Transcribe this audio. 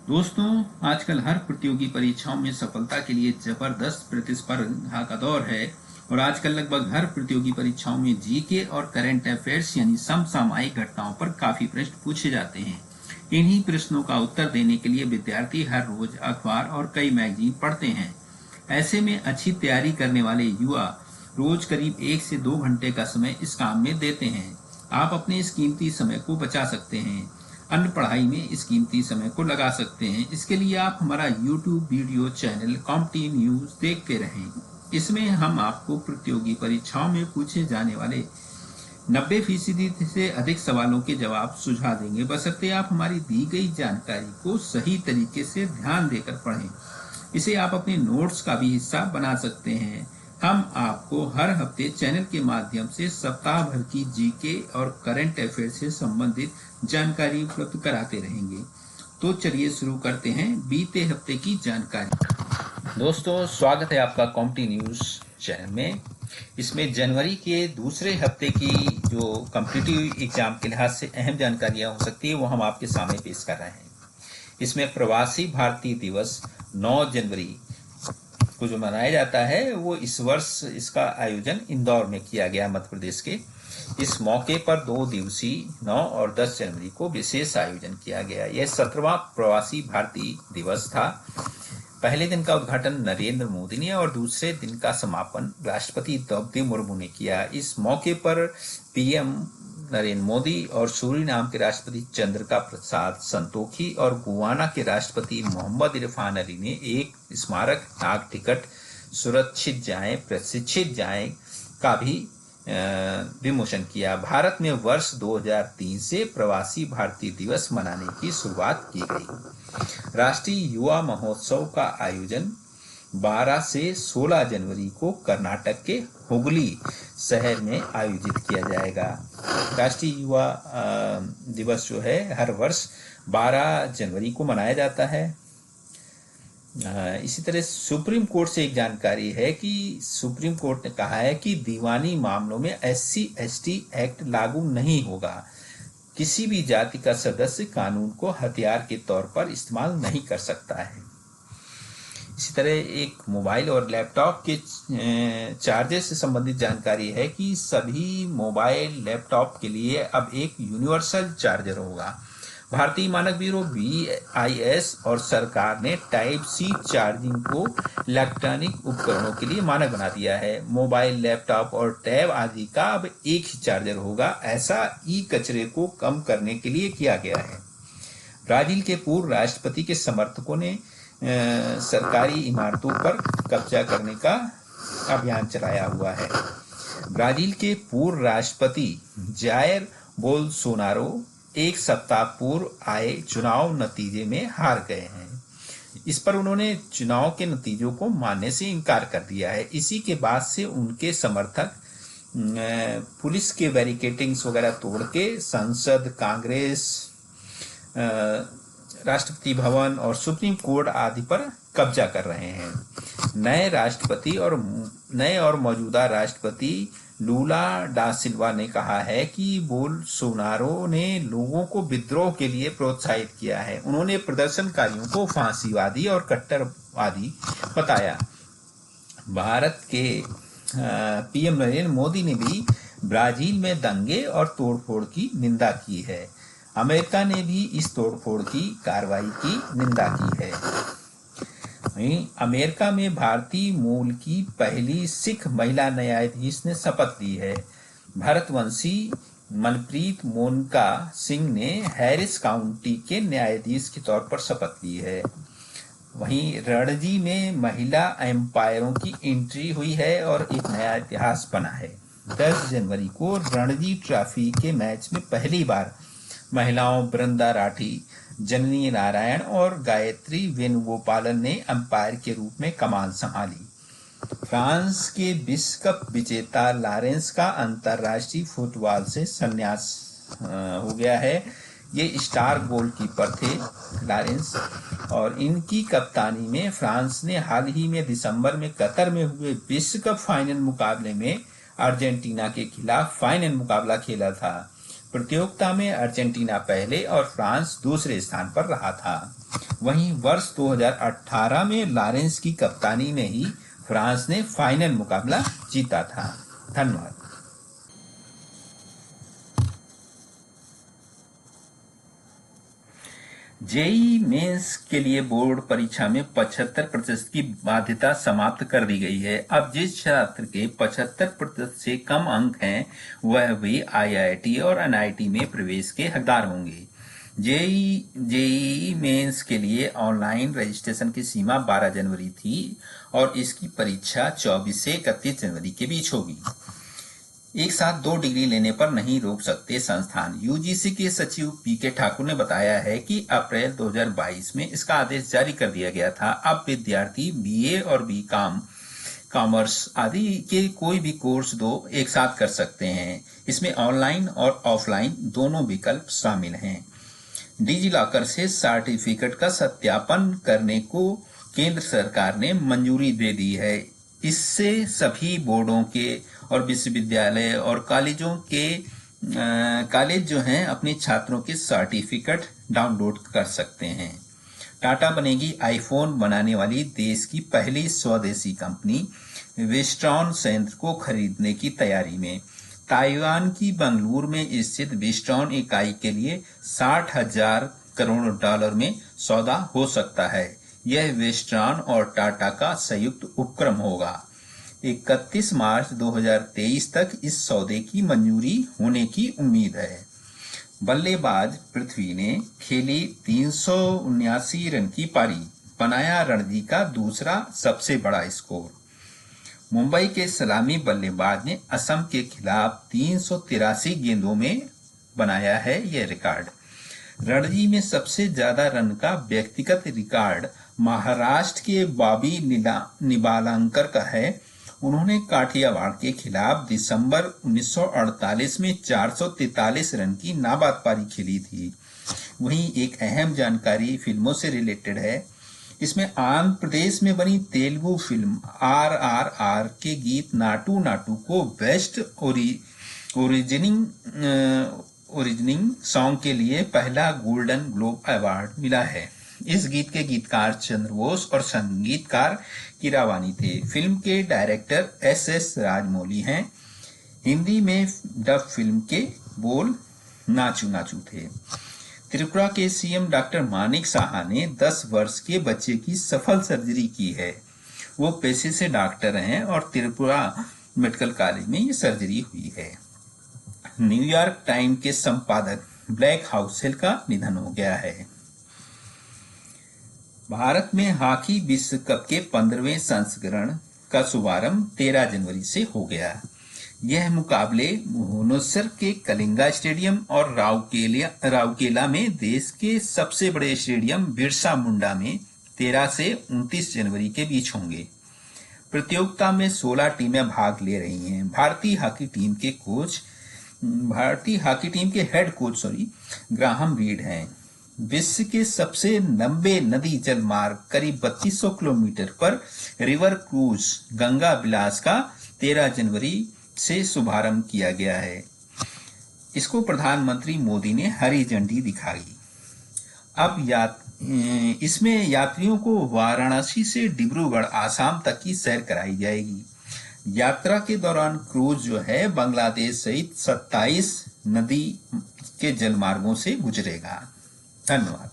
दोस्तों, आजकल हर प्रतियोगी परीक्षाओं में सफलता के लिए जबरदस्त प्रतिस्पर्धा का दौर है और आजकल लगभग हर प्रतियोगी परीक्षाओं में जीके और करंट अफेयर्स यानी समसामयिक घटनाओं पर काफी प्रश्न पूछे जाते हैं। इन्हीं प्रश्नों का उत्तर देने के लिए विद्यार्थी हर रोज अखबार और कई मैगजीन पढ़ते हैं। ऐसे में अच्छी तैयारी करने वाले युवा रोज करीब 1 से 2 घंटे का समय इस काम में देते हैं। आप अपने इस कीमती समय को बचा सकते हैं, अन्य पढ़ाई में इस कीमती समय को लगा सकते हैं। इसके लिए आप हमारा यूट्यूब वीडियो चैनल कॉम्पिटी न्यूज देखते रहें। इसमें हम आपको प्रतियोगी परीक्षाओं में पूछे जाने वाले 90% से अधिक सवालों के जवाब सुझा देंगे, बशर्ते आप हमारी दी गई जानकारी को सही तरीके से ध्यान देकर पढ़ें। इसे आप अपने नोट्स का भी हिस्सा बना सकते हैं। हम आपको हर हफ्ते चैनल के माध्यम से सप्ताह भर की जीके और करंट अफेयर से संबंधित जानकारी उपलब्ध कराते रहेंगे। तो चलिए शुरू करते हैं बीते हफ्ते की जानकारी। दोस्तों, स्वागत है आपका कॉम्पिटी न्यूज चैनल में। इसमें जनवरी के दूसरे हफ्ते की जो कॉम्पिटिटिव एग्जाम के लिहाज से अहम जानकारियां हो सकती है वो हम आपके सामने पेश कर रहे हैं। इसमें प्रवासी भारतीय दिवस 9 जनवरी को जो मनाया जाता है वो इस वर्ष इसका आयोजन इंदौर में किया गया, मध्य प्रदेश के। इस मौके पर 2 दिवसीय 9 और 10 जनवरी को विशेष आयोजन किया गया। यह 17वां प्रवासी भारतीय दिवस था। पहले दिन का उद्घाटन नरेंद्र मोदी ने और दूसरे दिन का समापन राष्ट्रपति द्रौपदी मुर्मू ने किया। इस मौके पर पीएम नरेंद्र मोदी और सूरीनाम के राष्ट्रपति चंद्रिका प्रसाद संतोखी और गुयाना के राष्ट्रपति मोहम्मद इरफान अली ने एक स्मारक डाक टिकट सुरक्षित जाएं प्रशिक्षित जाएं का भी विमोचन किया। भारत में वर्ष 2003 से प्रवासी भारतीय दिवस मनाने की शुरुआत की गई। राष्ट्रीय युवा महोत्सव का आयोजन 12 से 16 जनवरी को कर्नाटक के हुगली शहर में आयोजित किया जाएगा। राष्ट्रीय युवा दिवस जो है हर वर्ष 12 जनवरी को मनाया जाता है। इसी तरह सुप्रीम कोर्ट से एक जानकारी है कि सुप्रीम कोर्ट ने कहा है कि दीवानी मामलों में SC/ST एक्ट लागू नहीं होगा। किसी भी जाति का सदस्य कानून को हथियार के तौर पर इस्तेमाल नहीं कर सकता है। इसी तरह एक मोबाइल और लैपटॉप के चार्जर से संबंधित जानकारी है कि सभी मोबाइल लैपटॉप के लिए अब एक यूनिवर्सल चार्जर होगा। भारतीय मानक ब्यूरो BIS और सरकार ने टाइप C चार्जिंग को इलेक्ट्रॉनिक उपकरणों के लिए मानक बना दिया है। मोबाइल, लैपटॉप और टैब आदि का अब एक ही चार्जर होगा। ऐसा कचरे को कम करने के लिए किया गया है। ब्राजील के पूर्व राष्ट्रपति के समर्थकों ने सरकारी इमारतों पर कब्जा करने का अभियान चलाया हुआ है। ब्राजील के पूर्व राष्ट्रपति जायर बोल्सोनारो एक सप्ताह पूर्व आए चुनाव नतीजे में हार गए हैं। इस पर उन्होंने चुनाव के नतीजों को मानने से इनकार कर दिया है। इसी के बाद से उनके समर्थक पुलिस के बैरिकेडिंग्स वगैरह तोड़ के संसद, कांग्रेस, राष्ट्रपति भवन और सुप्रीम कोर्ट आदि पर कब्जा कर रहे हैं। नए और मौजूदा राष्ट्रपति लूला डा सिल्वा ने कहा है कि बोल्सोनारो ने लोगों को विद्रोह के लिए प्रोत्साहित किया है। उन्होंने प्रदर्शनकारियों को फांसीवादी और कट्टरवादी बताया। भारत के पीएम नरेंद्र मोदी ने भी ब्राजील में दंगे और तोड़फोड़ की निंदा की है। अमेरिका ने भी इस तोड़फोड़ की कार्रवाई की निंदा की है। अमेरिका में भारतीय मूल की पहली सिख महिला न्यायाधीश ने शपथ ली है। भारतवंशी मनप्रीत मोनिका सिंह ने हैरिस काउंटी के न्यायाधीश के तौर पर शपथ ली है। वहीं रणजी में महिला एम्पायरों की एंट्री हुई है और एक नया इतिहास बना है। 10 जनवरी को रणजी ट्रॉफी के मैच में पहली बार महिलाओं वृंदा राठी, जननी नारायण और गायत्री वेणुगोपालन ने अंपायर के रूप में कमान संभाली। फ्रांस के विश्व कप विजेता लॉरेंस का अंतर्राष्ट्रीय फुटबॉल से संन्यास हो गया है। ये स्टार गोलकीपर थे लॉरेंस और इनकी कप्तानी में फ्रांस ने हाल ही में दिसंबर में कतर में हुए विश्व कप फाइनल मुकाबले में अर्जेंटीना के खिलाफ फाइनल मुकाबला खेला था। प्रतियोगिता में अर्जेंटीना पहले और फ्रांस दूसरे स्थान पर रहा था। वहीं वर्ष 2018 में लॉरेंस की कप्तानी में ही फ्रांस ने फाइनल मुकाबला जीता था। धन्यवाद। जेईई मेंस के लिए बोर्ड परीक्षा में 75% की बाध्यता समाप्त कर दी गई है। अब जिस छात्र के 75% से कम अंक हैं वह भी आईआईटी और एनआईटी में प्रवेश के हकदार होंगे। जेईई मेंस के लिए ऑनलाइन रजिस्ट्रेशन की सीमा 12 जनवरी थी और इसकी परीक्षा 24 से 31 जनवरी के बीच होगी। एक साथ 2 डिग्री लेने पर नहीं रोक सकते संस्थान। यूजीसी के सचिव पीके ठाकुर ने बताया है कि अप्रैल 2022 में इसका आदेश जारी कर दिया गया था। अब विद्यार्थी बीए और बीकॉम, कॉमर्स आदि के कोई भी कोर्स एक साथ कर सकते हैं। इसमें ऑनलाइन और ऑफलाइन दोनों विकल्प शामिल हैं। डिजिलॉकर से सर्टिफिकेट का सत्यापन करने को केंद्र सरकार ने मंजूरी दे दी है। इससे सभी बोर्डों के और विश्वविद्यालय और कॉलेज जो हैं अपने छात्रों के सर्टिफिकेट डाउनलोड कर सकते हैं। टाटा बनेगी आईफोन बनाने वाली देश की पहली स्वदेशी कंपनी। विस्ट्रॉन संयंत्र को खरीदने की तैयारी में। ताइवान की बंगलुरु में स्थित विस्ट्रॉन इकाई के लिए 60,000 करोड़ डॉलर में सौदा हो सकता है। यह विस्ट्रॉन और टाटा का संयुक्त उपक्रम होगा। 31 मार्च 2023 तक इस सौदे की मंजूरी होने की उम्मीद है। बल्लेबाज पृथ्वी ने खेली 379 रन की पारी, बनाया रणजी का दूसरा सबसे बड़ा स्कोर। मुंबई के सलामी बल्लेबाज ने असम के खिलाफ 383 गेंदों में बनाया है यह रिकॉर्ड। रणजी में सबसे ज्यादा रन का व्यक्तिगत रिकॉर्ड महाराष्ट्र के बॉबी निबालंकर का है। उन्होंने काठियावाड़ के खिलाफ दिसंबर 1948 में 443 रन की नाबाद पारी खेली थी। वहीं एक अहम जानकारी फिल्मों से रिलेटेड है। इसमें आंध्र प्रदेश में बनी तेलुगु फिल्म RRR के गीत नाटू नाटू को बेस्ट ओरिजिनिंग सॉन्ग के लिए पहला गोल्डन ग्लोब अवार्ड मिला है। इस गीत के गीतकार चंद्र बोस और संगीतकार कीरावानी थे। फिल्म के डायरेक्टर SS राजमौली हैं। हिंदी में डब फिल्म के बोल नाचू नाचू थे। त्रिपुरा के सीएम डॉक्टर मानिक साहा ने 10 वर्ष के बच्चे की सफल सर्जरी की है। वो पेशे से डॉक्टर हैं और त्रिपुरा मेडिकल कॉलेज में ये सर्जरी हुई है। न्यूयॉर्क टाइम के संपादक ब्लैक हाउसेल का निधन हो गया है। भारत में हॉकी विश्व कप के 15वें संस्करण का शुभारंभ 13 जनवरी से हो गया। यह मुकाबले भुवनेश्वर के कलिंगा स्टेडियम और राउरकेला में देश के सबसे बड़े स्टेडियम बिरसा मुंडा में 13 से 29 जनवरी के बीच होंगे। प्रतियोगिता में 16 टीमें भाग ले रही हैं। भारतीय हॉकी टीम के हेड कोच ग्राहम रीड हैं। विश्व के सबसे लंबे नदी जल मार्ग करीब 3200 किलोमीटर पर रिवर क्रूज गंगा विलास का 13 जनवरी से शुभारंभ किया गया है। इसको प्रधानमंत्री मोदी ने हरी झंडी दिखाई। अब इसमें यात्रियों को वाराणसी से डिब्रूगढ़ आसाम तक की सैर कराई जाएगी। यात्रा के दौरान क्रूज बांग्लादेश सहित 27 नदी के जलमार्गों से गुजरेगा। धन्यवाद।